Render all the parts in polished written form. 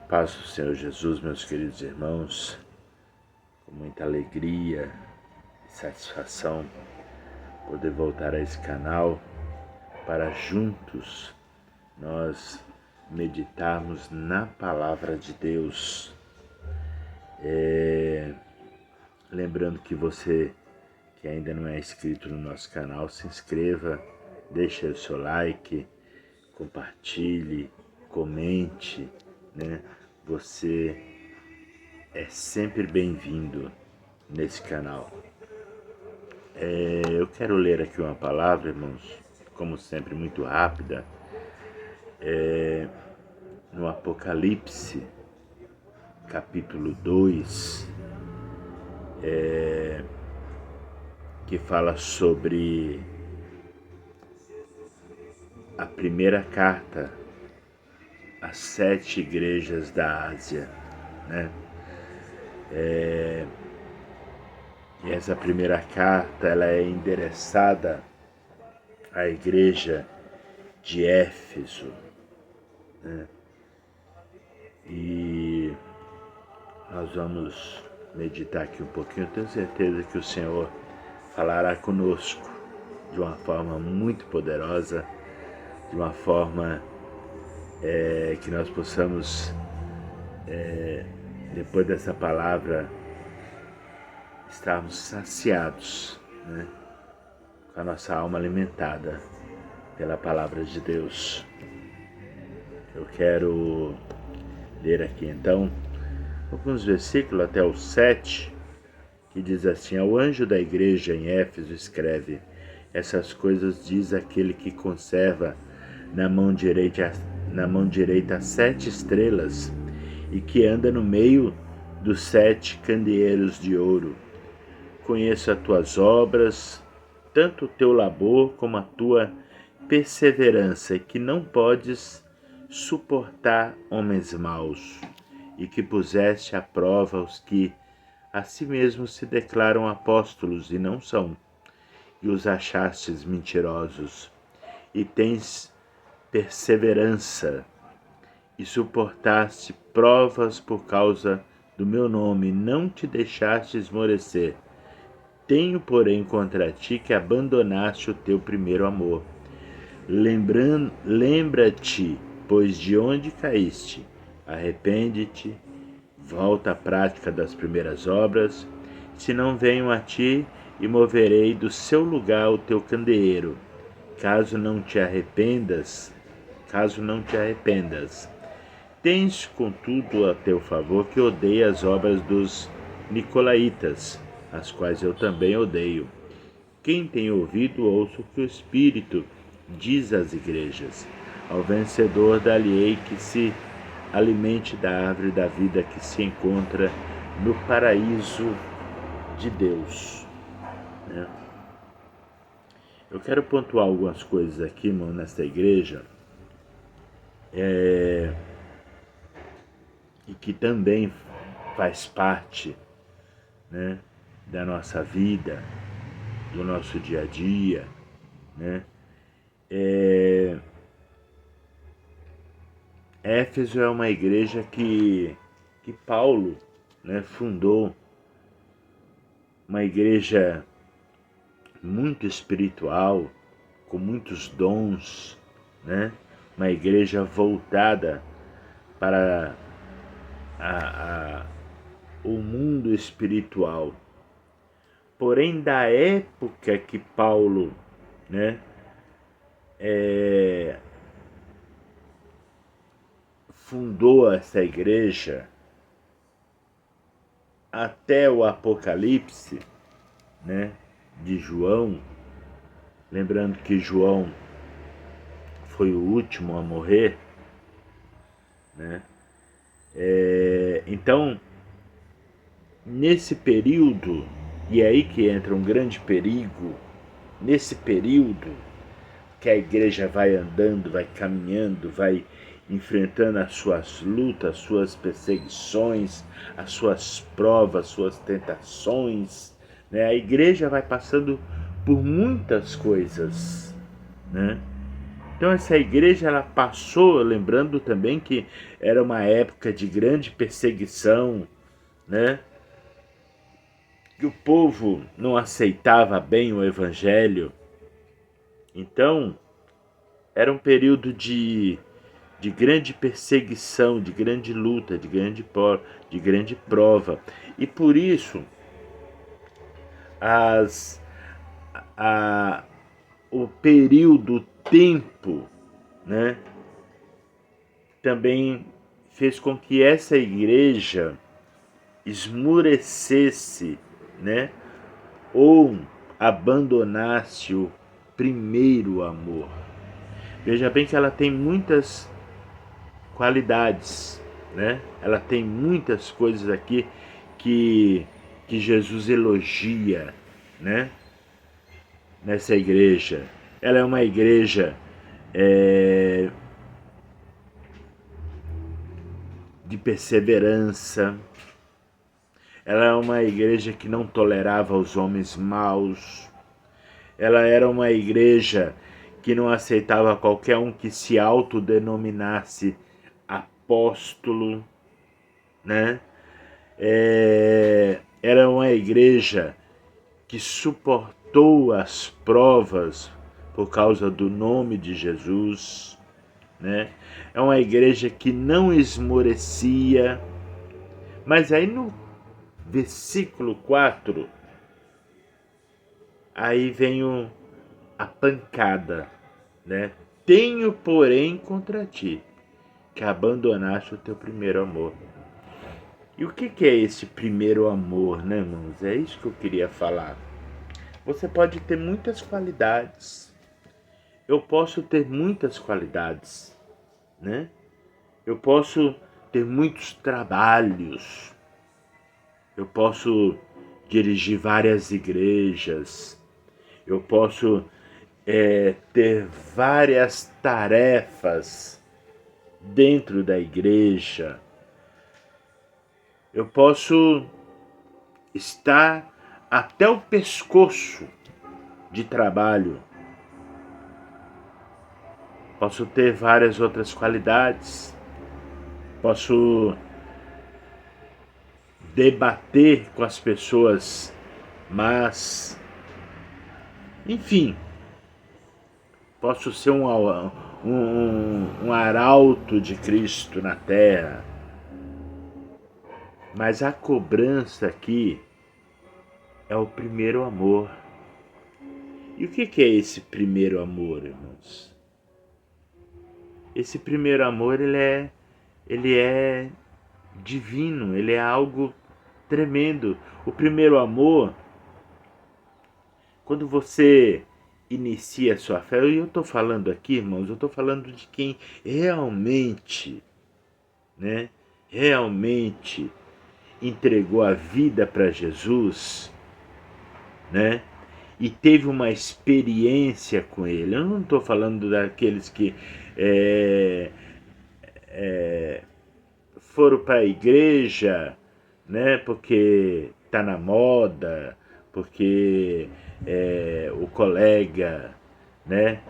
Paz do Senhor Jesus, meus queridos irmãos, com muita alegria e satisfação poder voltar a esse canal para juntos nós meditarmos na Palavra de Deus. Lembrando que você que ainda não é inscrito no nosso canal, se inscreva, deixe o seu like, compartilhe, comente, né? Você é sempre bem-vindo nesse canal. Eu quero ler aqui uma palavra, irmãos, como sempre, muito rápida, no Apocalipse, capítulo 2, que fala sobre a primeira carta às 7 igrejas da Ásia, né? E essa primeira carta ela é endereçada à igreja de Éfeso, né? E nós vamos meditar aqui um pouquinho. Eu tenho certeza que o Senhor falará conosco de uma forma muito poderosa, de uma forma que nós possamos, depois dessa palavra, estarmos saciados, né? Com a nossa alma alimentada pela palavra de Deus. Eu quero ler aqui então alguns versículos até o 7, que diz assim: ao anjo da igreja em Éfeso escreve: essas coisas diz aquele que conserva na mão direita as 7 estrelas e que anda no meio dos 7 candeeiros de ouro. Conheço as tuas obras, tanto o teu labor como a tua perseverança, e que não podes suportar homens maus, e que puseste à prova os que a si mesmos se declaram apóstolos e não são, e os achastes mentirosos, e tens perseverança, e suportaste provas por causa do meu nome, não te deixaste esmorecer. Tenho, porém, contra ti que abandonaste o teu primeiro amor. Lembra-te, pois, de onde caíste, arrepende-te, volta à prática das primeiras obras, se não venho a ti e moverei do seu lugar o teu candeeiro, caso não te arrependas. Tens, contudo, a teu favor que odeia as obras dos nicolaítas, as quais eu também odeio. Quem tem ouvido, ouça o que o Espírito diz às igrejas. Ao vencedor dar-lhe-ei que se alimente da árvore da vida que se encontra no paraíso de Deus. Eu quero pontuar algumas coisas aqui, irmão, nesta igreja, e que também faz parte, né, da nossa vida, do nosso dia a dia, né? Éfeso é uma igreja que Paulo, né, fundou, uma igreja muito espiritual, com muitos dons, né? Uma igreja voltada para o mundo espiritual. Porém, da época que Paulo, né, fundou essa igreja até o Apocalipse, né, de João, lembrando que João foi o último a morrer, né? Então, nesse período, e é aí que entra um grande perigo, nesse período que a igreja vai andando, vai caminhando, vai enfrentando as suas lutas, as suas perseguições, as suas provas, as suas tentações, né? A igreja vai passando por muitas coisas, né? Então essa igreja ela passou, lembrando também que era uma época de grande perseguição, né? Que o povo não aceitava bem o evangelho. Então era um período de grande perseguição, de grande luta, de grande prova. E por isso as, a, o período, o tempo, né, também fez com que essa igreja esmurecesse, né, ou abandonasse o primeiro amor. Veja bem que ela tem muitas qualidades, né? Ela tem muitas coisas aqui que, que Jesus elogia, né? Nessa igreja. Ela é uma igreja de perseverança. Ela é uma igreja que não tolerava os homens maus. Ela era uma igreja que não aceitava qualquer um que se autodenominasse apóstolo, né? Era uma igreja que suportou as provas por causa do nome de Jesus, né? É uma igreja que não esmorecia. Mas aí no versículo 4, aí vem a pancada, né? Tenho, porém, contra ti, que abandonaste o teu primeiro amor. E o que é esse primeiro amor, né, irmãos? É isso que eu queria falar. Você pode ter muitas qualidades. Eu posso ter muitas qualidades, né? Eu posso ter muitos trabalhos. Eu posso dirigir várias igrejas. Eu posso ter várias tarefas dentro da igreja. Eu posso estar até o pescoço de trabalho. Posso ter várias outras qualidades. Posso debater com as pessoas, mas, enfim, posso ser um arauto de Cristo na terra. Mas a cobrança aqui é o primeiro amor. E o que é esse primeiro amor, irmãos? Esse primeiro amor, ele é divino, ele é algo tremendo. O primeiro amor, quando você inicia a sua fé, e eu estou falando aqui, irmãos, eu estou falando de quem realmente, né, realmente entregou a vida para Jesus, né, e teve uma experiência com ele. Eu não estou falando daqueles que foram para a igreja, né, porque tá na moda, porque o colega, né,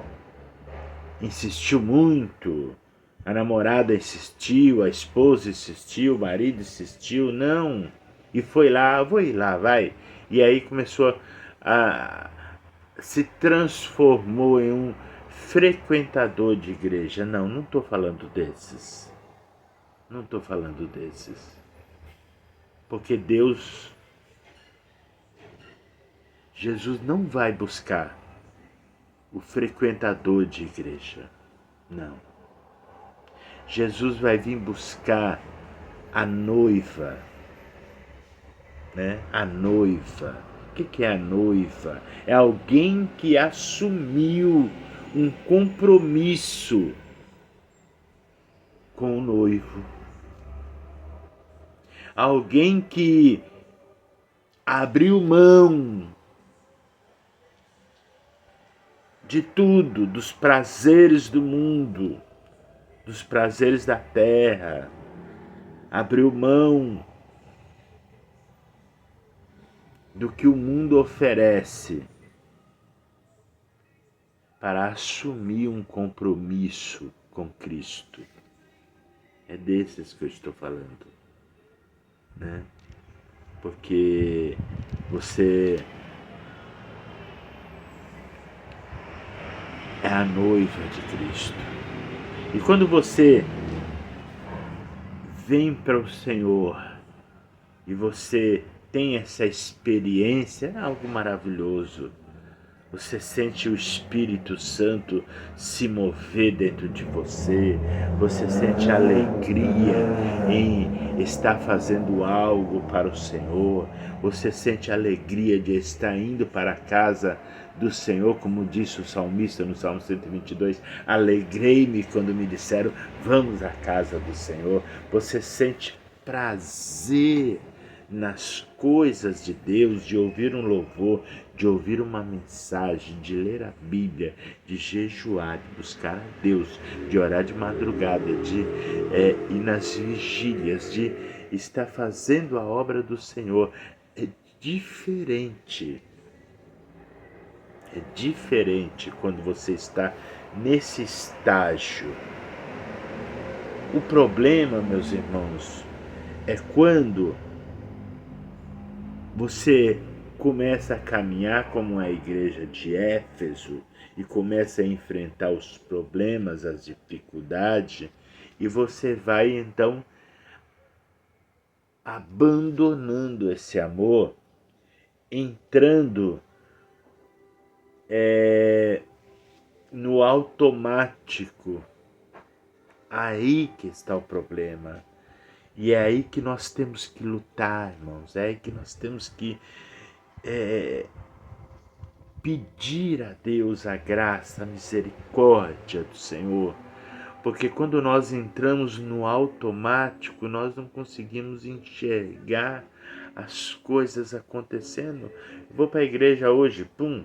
insistiu muito, a namorada insistiu, a esposa insistiu, o marido insistiu, não, e foi lá, vou ir lá, vai. E aí começou se transformou em um frequentador de igreja. Não, não estou falando desses. Não estou falando desses. Porque Jesus não vai buscar o frequentador de igreja. Não. Jesus vai vir buscar a noiva, né? A noiva. O que é a noiva? É alguém que assumiu um compromisso com o noivo. Alguém que abriu mão de tudo, dos prazeres do mundo, dos prazeres da terra, abriu mão do que o mundo oferece para assumir um compromisso com Cristo. É desses que eu estou falando, né? Porque você é a noiva de Cristo. E quando você vem para o Senhor e você tem essa experiência, é algo maravilhoso. Você sente o Espírito Santo se mover dentro de você. Você sente alegria em estar fazendo algo para o Senhor. Você sente alegria de estar indo para a casa do Senhor, como disse o salmista no Salmo 122. Alegrei-me quando me disseram, vamos à casa do Senhor. Você sente prazer nas coisas de Deus, de ouvir um louvor, de ouvir uma mensagem, de ler a Bíblia, de jejuar, de buscar a Deus, de orar de madrugada, de ir nas vigílias, de estar fazendo a obra do Senhor. É diferente. É diferente quando você está nesse estágio. O problema, meus irmãos, é quando você começa a caminhar como a igreja de Éfeso e começa a enfrentar os problemas, as dificuldades, e você vai então abandonando esse amor, entrando no automático. Aí que está o problema. E é aí que nós temos que lutar, irmãos. É aí que nós temos que pedir a Deus a graça, a misericórdia do Senhor. Porque quando nós entramos no automático, nós não conseguimos enxergar as coisas acontecendo. Vou para a igreja hoje, pum.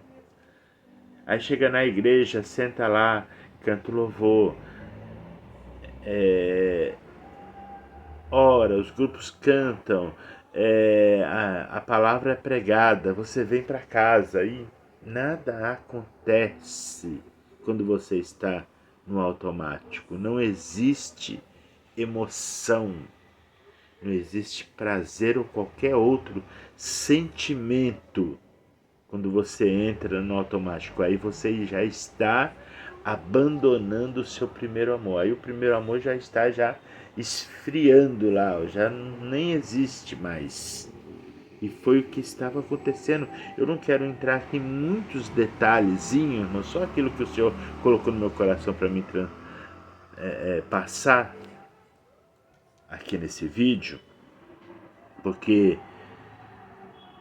Aí chega na igreja, senta lá, canta o louvor. Ora, os grupos cantam, a palavra é pregada, você vem para casa e nada acontece quando você está no automático. Não existe emoção, não existe prazer ou qualquer outro sentimento quando você entra no automático. Aí você já está abandonando o seu primeiro amor. Aí o primeiro amor já está esfriando lá, já nem existe mais. E foi o que estava acontecendo. Eu não quero entrar aqui em muitos detalhezinhos, mas só aquilo que o Senhor colocou no meu coração para mim passar aqui nesse vídeo, porque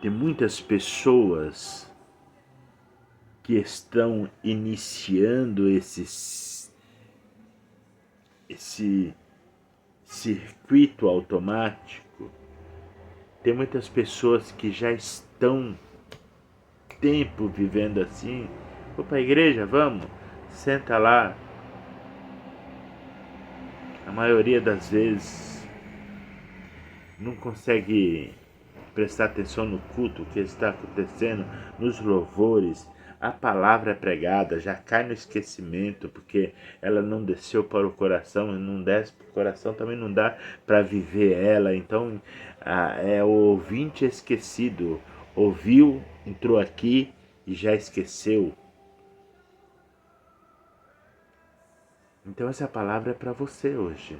tem muitas pessoas que estão iniciando esse circuito automático. Tem muitas pessoas que já estão tempo vivendo assim. Vou para a igreja, vamos, senta lá. A maioria das vezes não consegue prestar atenção no culto, o que está acontecendo, nos louvores. A palavra é pregada, já cai no esquecimento, porque ela não desceu para o coração, e não desce para o coração, também não dá para viver ela. Então é o ouvinte esquecido, ouviu, entrou aqui e já esqueceu. Então essa palavra é para você hoje.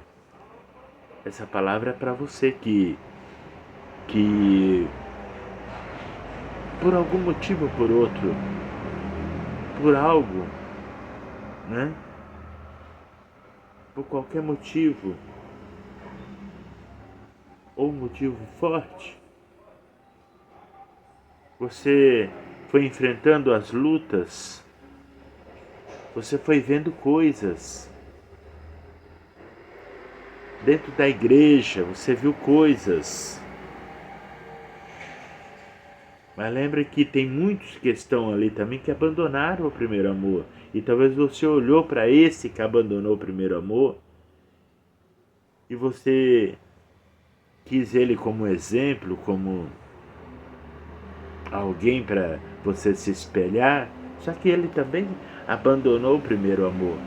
Essa palavra é para você que por algum motivo ou por outro, por algo, né? Por qualquer motivo, ou motivo forte, você foi enfrentando as lutas, você foi vendo coisas. Dentro da igreja, você viu coisas. Mas lembre que tem muitos que estão ali também que abandonaram o primeiro amor. E talvez você olhou para esse que abandonou o primeiro amor e você quis ele como exemplo, como alguém para você se espelhar. Só que ele também abandonou o primeiro amor.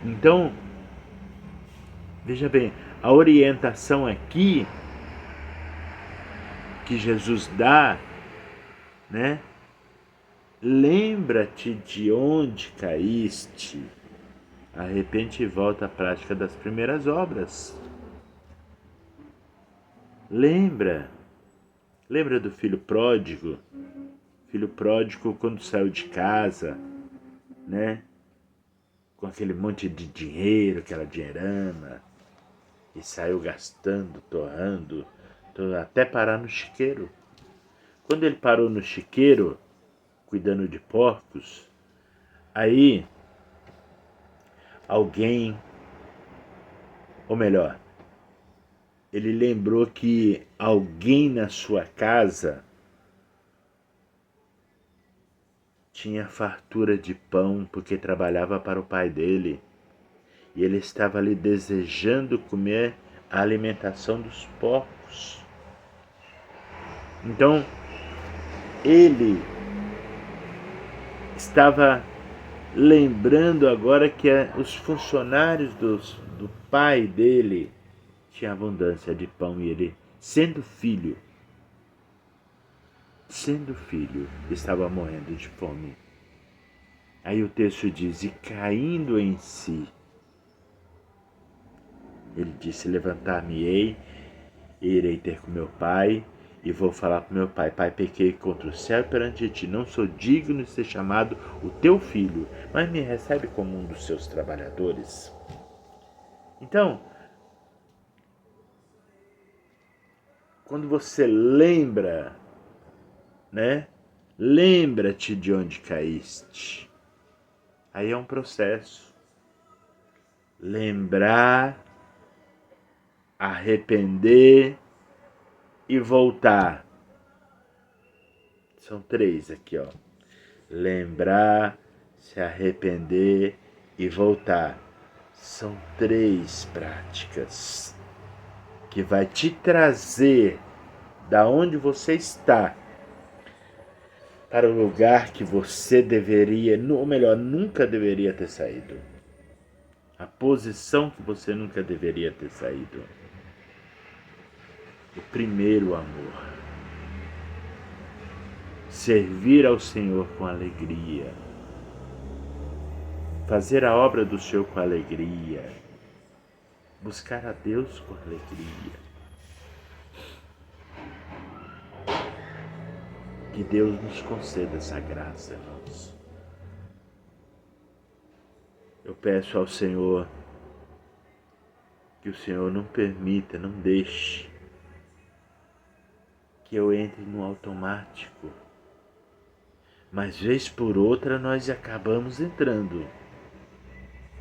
Então, veja bem, a orientação aqui que Jesus dá, né? Lembra-te de onde caíste, arrepende e volta à prática das primeiras obras. Lembra do filho pródigo? Filho pródigo quando saiu de casa, né? Com aquele monte de dinheiro, aquela dinheirama, e saiu gastando, torrando, até parar no chiqueiro. Quando ele parou no chiqueiro, cuidando de porcos, aí alguém, ou melhor, ele lembrou que alguém na sua casa tinha fartura de pão porque trabalhava para o pai dele e ele estava ali desejando comer a alimentação dos porcos. Então, ele estava lembrando agora que os funcionários do pai dele tinham abundância de pão e ele, sendo filho, estava morrendo de fome. Aí o texto diz, e caindo em si, ele disse, levantar-me-ei, e irei ter com meu pai, e vou falar com meu pai, pai, pequei contra o céu e perante ti, não sou digno de ser chamado o teu filho, mas me recebe como um dos seus trabalhadores. Então, quando você lembra, né? Lembra-te de onde caíste. Aí é um processo. Lembrar, arrepender e voltar. São 3 aqui, ó. Lembrar, se arrepender e voltar. São 3 práticas que vai te trazer da onde você está para o lugar que você deveria, ou melhor, nunca deveria ter saído. A posição que você nunca deveria ter saído. O primeiro amor. Servir ao Senhor com alegria. Fazer a obra do Senhor com alegria. Buscar a Deus com alegria. Que Deus nos conceda essa graça, irmãos. Eu peço ao Senhor que o Senhor não permita, não deixe que eu entre no automático. Mas vez por outra nós acabamos entrando.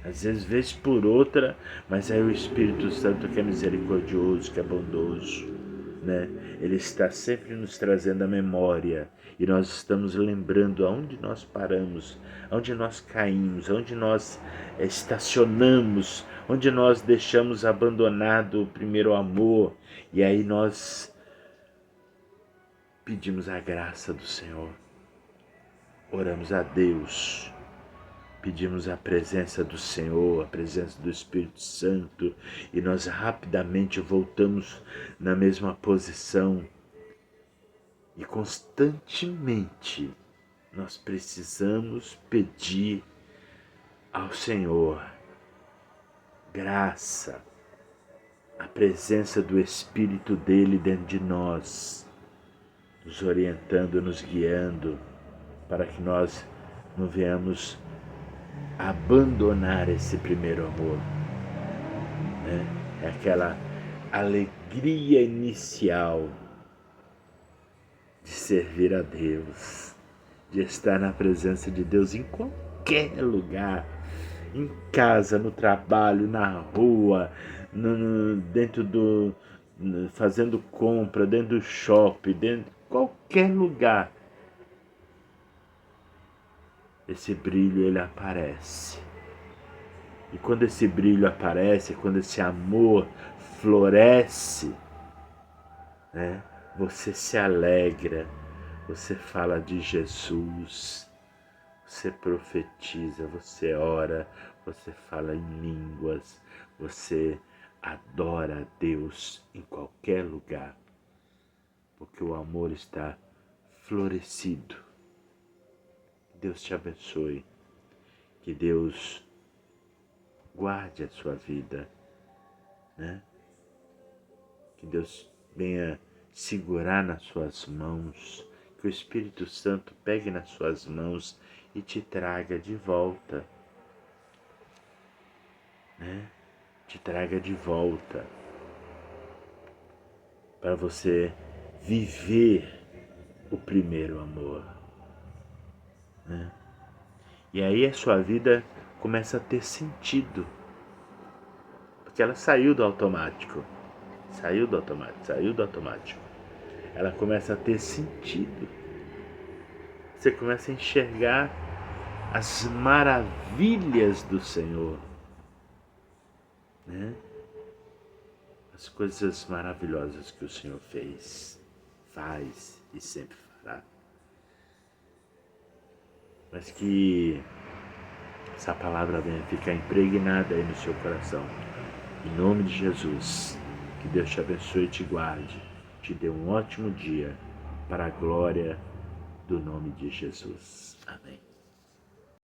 Às vezes, vez por outra, mas aí o Espírito Santo que é misericordioso, que é bondoso, né? Ele está sempre nos trazendo a memória e nós estamos lembrando aonde nós paramos, aonde nós caímos, aonde nós estacionamos, onde nós deixamos abandonado o primeiro amor e aí nós pedimos a graça do Senhor, oramos a Deus, pedimos a presença do Senhor, a presença do Espírito Santo e nós rapidamente voltamos na mesma posição. E constantemente nós precisamos pedir ao Senhor graça, a presença do Espírito dele dentro de nós, nos orientando, nos guiando, para que nós não venhamos abandonar esse primeiro amor, né? É aquela alegria inicial de servir a Deus, de estar na presença de Deus em qualquer lugar, em casa, no trabalho, na rua, dentro do fazendo compra, dentro do shopping, dentro de qualquer lugar. Esse brilho ele aparece. E quando esse brilho aparece, quando esse amor floresce, né, você se alegra, você fala de Jesus, você profetiza, você ora, você fala em línguas, você adora a Deus em qualquer lugar, porque o amor está florescido. Deus te abençoe, que Deus guarde a sua vida, né? Que Deus venha segurar nas suas mãos, que o Espírito Santo pegue nas suas mãos e te traga de volta, né? Te traga de volta para você viver o primeiro amor, né? E aí a sua vida começa a ter sentido, porque ela saiu do automático. Ela começa a ter sentido. Você começa a enxergar as maravilhas do Senhor, né? As coisas maravilhosas que o Senhor fez, faz e sempre fará. Mas que essa palavra venha ficar impregnada aí no seu coração. Em nome de Jesus, que Deus te abençoe e te guarde, te dê um ótimo dia, para a glória do nome de Jesus. Amém.